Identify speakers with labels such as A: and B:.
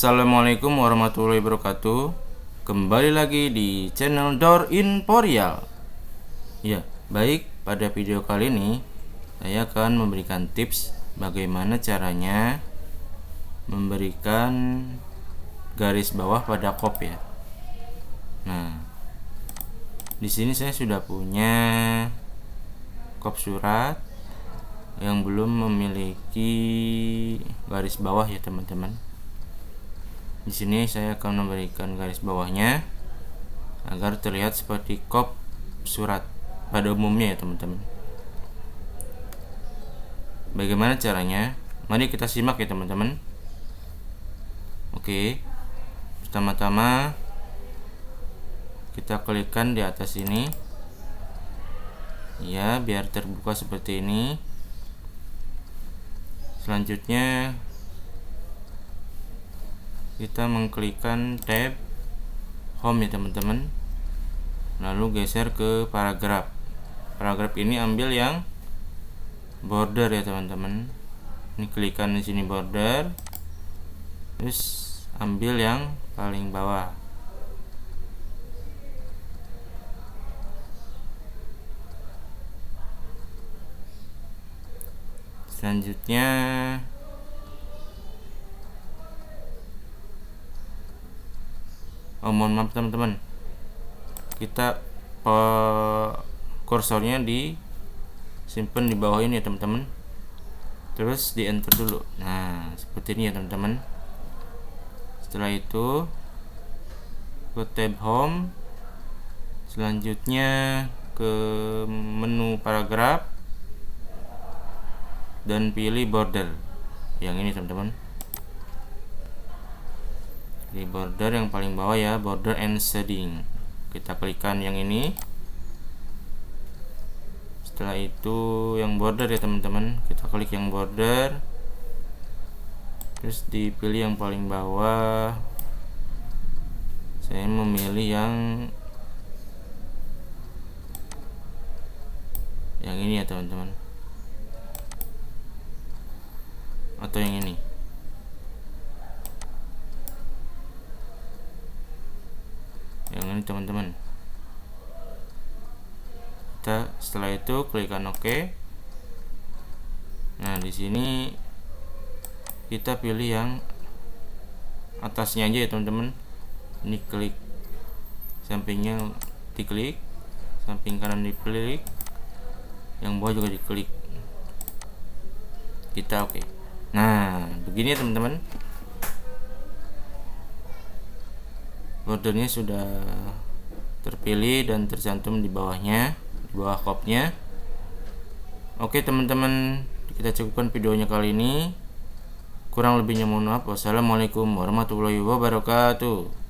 A: Assalamualaikum warahmatullahi wabarakatuh. Kembali lagi di channel Door in Porial. Ya, baik, pada video kali ini saya akan memberikan tips bagaimana caranya memberikan garis bawah pada kop ya. Nah, di sini saya sudah punya kop surat yang belum memiliki garis bawah ya teman-teman. Di sini saya akan memberikan garis bawahnya agar terlihat seperti kop surat pada umumnya ya teman-teman. Bagaimana caranya? Mari kita simak ya teman-teman. Oke, pertama-tama kita klikkan di atas ini ya, biar terbuka seperti ini. Selanjutnya kita mengklikkan tab home ya teman-teman, lalu geser ke paragraf. Paragraf ini ambil yang border ya teman-teman. Ini klikkan di sini border, terus ambil yang paling bawah. Selanjutnya mohon maaf teman-teman, kita kursornya disimpan di bawah ini ya teman-teman, terus di enter dulu. Nah, seperti ini ya teman-teman. Setelah itu ke tab home, selanjutnya ke menu paragraf dan pilih border yang ini teman-teman. Di border yang paling bawah ya, border and shading, kita klikkan yang ini. Setelah itu yang border ya teman-teman, kita klik yang border, terus dipilih yang paling bawah. Saya memilih yang ini ya teman-teman, atau yang ini. Yang ini teman-teman. Kita setelah itu klikkan OK. Nah, di sini kita pilih yang atasnya aja ya teman-teman. Ini klik, sampingnya diklik, samping kanan diklik, yang bawah juga diklik. Kita OK. Nah, begini ya teman-teman. Bordernya sudah terpilih dan tercantum di bawahnya, di bawah kopnya. Oke teman-teman, kita cukupkan videonya kali ini. Kurang lebihnya mohon maaf. Wassalamualaikum warahmatullahi wabarakatuh.